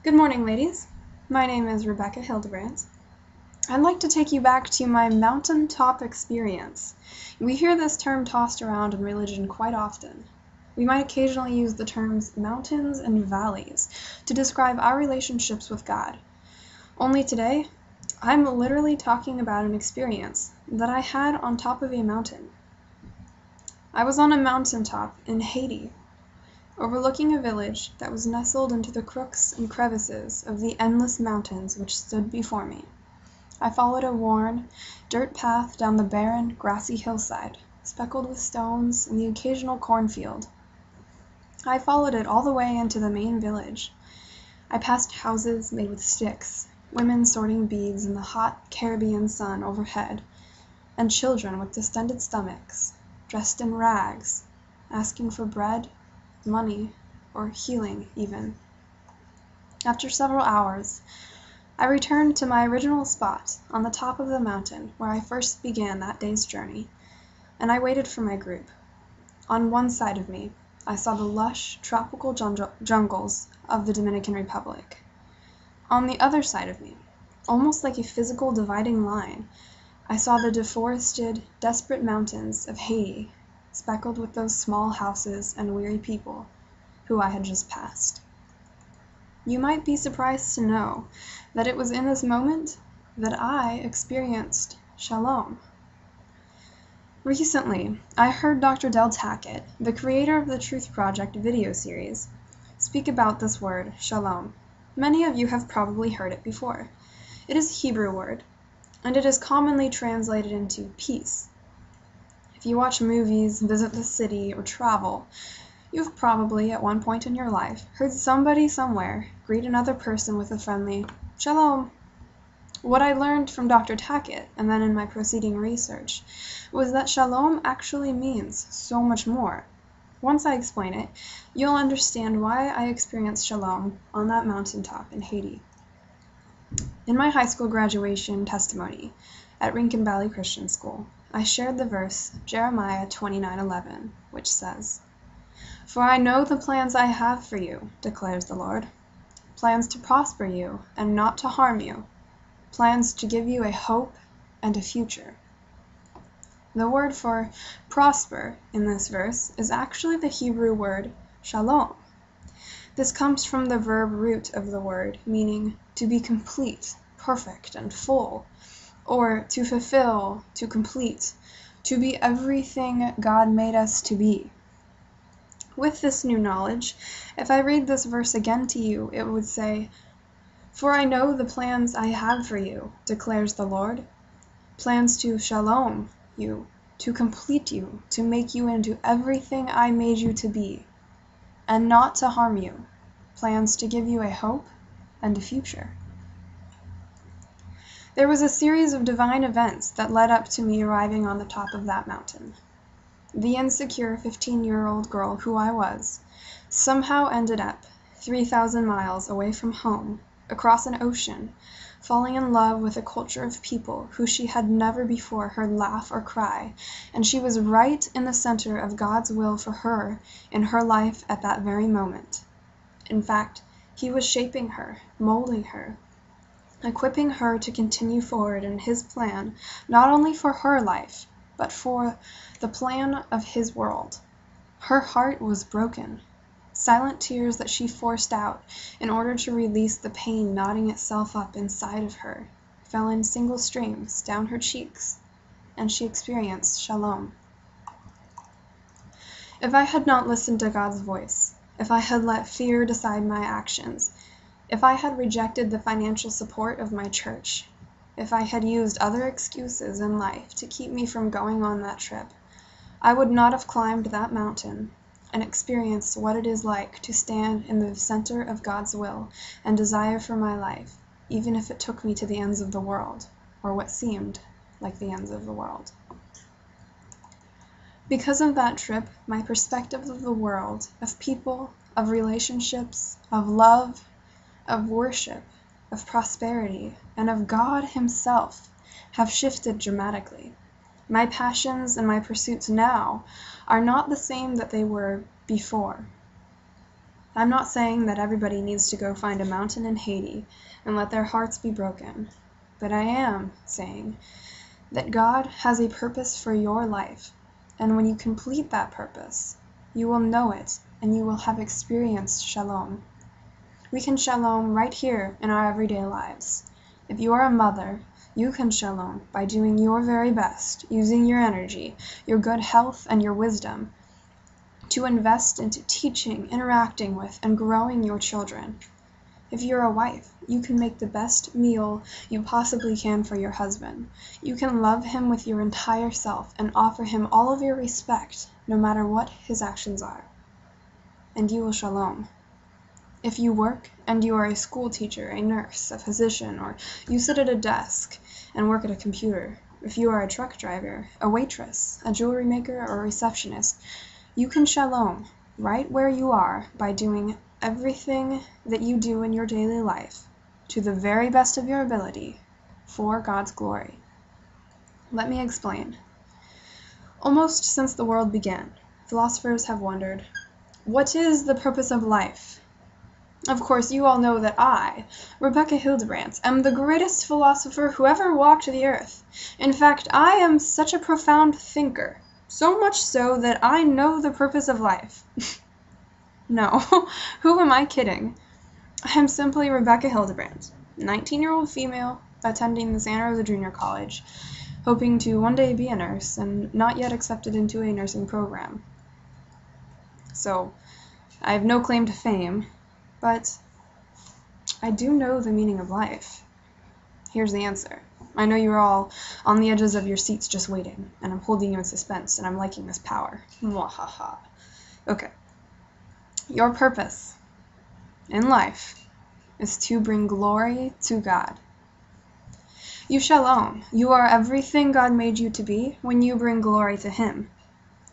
Good morning, ladies. My name is Rebecca Hildebrandt. I'd like to take you back to my mountaintop experience. We hear this term tossed around in religion quite often. We might occasionally use the terms mountains and valleys to describe our relationships with God. Only today, I'm literally talking about an experience that I had on top of a mountain. I was on a mountaintop in Haiti, overlooking a village that was nestled into the crooks and crevices of the endless mountains which stood before me. I followed a worn, dirt path down the barren, grassy hillside, speckled with stones and the occasional cornfield. I followed it all the way into the main village. I passed houses made with sticks, women sorting beads in the hot Caribbean sun overhead, and children with distended stomachs, dressed in rags, asking for bread, money, or healing even. After several hours, I returned to my original spot on the top of the mountain where I first began that day's journey, and I waited for my group. On one side of me, I saw the lush, tropical jungles of the Dominican Republic. On the other side of me, almost like a physical dividing line, I saw the deforested, desperate mountains of Haiti, speckled with those small houses and weary people who I had just passed. You might be surprised to know that it was in this moment that I experienced shalom. Recently, I heard Dr. Del Tackett, the creator of the Truth Project video series, speak about this word, shalom. Many of you have probably heard it before. It is a Hebrew word, and it is commonly translated into peace. If you watch movies, visit the city, or travel, you've probably, at one point in your life, heard somebody somewhere greet another person with a friendly, shalom. What I learned from Dr. Tackett, and then in my proceeding research, was that shalom actually means so much more. Once I explain it, you'll understand why I experienced shalom on that mountaintop in Haiti. In my high school graduation testimony at Rincon Valley Christian School, I shared the verse Jeremiah 29:11, which says, "For I know the plans I have for you, declares the Lord, plans to prosper you and not to harm you, plans to give you a hope and a future." The word for prosper in this verse is actually the Hebrew word shalom. This comes from the verb root of the word, meaning to be complete, perfect, and full, or to fulfill, to complete, to be everything God made us to be. With this new knowledge, if I read this verse again to you, it would say, "For I know the plans I have for you, declares the Lord, plans to shalom you, to complete you, to make you into everything I made you to be, and not to harm you, plans to give you a hope and a future." There was a series of divine events that led up to me arriving on the top of that mountain. The insecure 15-year-old girl who I was somehow ended up 3,000 miles away from home, across an ocean, falling in love with a culture of people who she had never before heard laugh or cry, and she was right in the center of God's will for her in her life at that very moment. In fact, He was shaping her, molding her, equipping her to continue forward in His plan, not only for her life, but for the plan of His world. Her heart was broken. Silent tears that she forced out in order to release the pain knotting itself up inside of her fell in single streams down her cheeks, and she experienced shalom. If I had not listened to God's voice, if I had let fear decide my actions, if I had rejected the financial support of my church, if I had used other excuses in life to keep me from going on that trip, I would not have climbed that mountain and experienced what it is like to stand in the center of God's will and desire for my life, even if it took me to the ends of the world, or what seemed like the ends of the world. Because of that trip, my perspective of the world, of people, of relationships, of love, of worship, of prosperity, and of God Himself have shifted dramatically. My passions and my pursuits now are not the same that they were before. I'm not saying that everybody needs to go find a mountain in Haiti and let their hearts be broken, but I am saying that God has a purpose for your life, and when you complete that purpose, you will know it and you will have experienced shalom. We can shalom right here in our everyday lives. If you are a mother, you can shalom by doing your very best, using your energy, your good health, and your wisdom to invest into teaching, interacting with, and growing your children. If you're a wife, you can make the best meal you possibly can for your husband. You can love him with your entire self and offer him all of your respect, no matter what his actions are. And you will shalom. If you work and you are a school teacher, a nurse, a physician, or you sit at a desk and work at a computer, if you are a truck driver, a waitress, a jewelry maker, or a receptionist, you can shalom right where you are by doing everything that you do in your daily life to the very best of your ability for God's glory. Let me explain. Almost since the world began, philosophers have wondered, what is the purpose of life? Of course, you all know that I, Rebecca Hildebrandt, am the greatest philosopher who ever walked the earth. In fact, I am such a profound thinker, so much so that I know the purpose of life. No, who am I kidding? I am simply Rebecca Hildebrandt, 19-year-old female attending the Santa Rosa Junior College, hoping to one day be a nurse and not yet accepted into a nursing program. So, I have no claim to fame, but I do know the meaning of life. Here's the answer. I know you're all on the edges of your seats just waiting, and I'm holding you in suspense, and I'm liking this power. Mwahaha. Okay. Your purpose in life is to bring glory to God. You shalom. You are everything God made you to be when you bring glory to Him.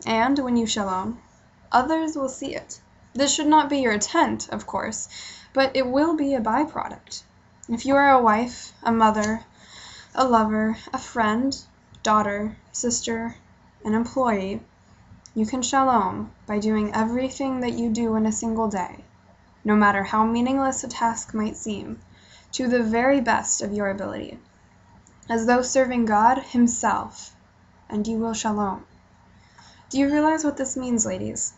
And when you shalom, others will see it. This should not be your intent, of course, but it will be a byproduct. If you are a wife, a mother, a lover, a friend, daughter, sister, an employee, you can shalom by doing everything that you do in a single day, no matter how meaningless a task might seem, to the very best of your ability, as though serving God Himself, and you will shalom. Do you realize what this means, ladies?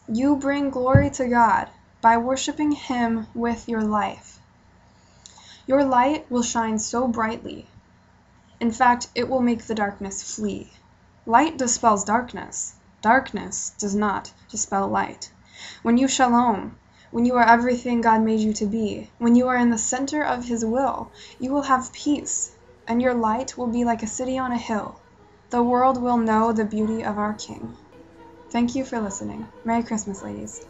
You bring glory to God by worshiping Him with your life. Your light will shine so brightly. In fact, it will make the darkness flee. Light dispels darkness. Darkness does not dispel light. When you shalom, when you are everything God made you to be, when you are in the center of His will, you will have peace, and your light will be like a city on a hill. The world will know the beauty of our King. Thank you for listening. Merry Christmas, ladies.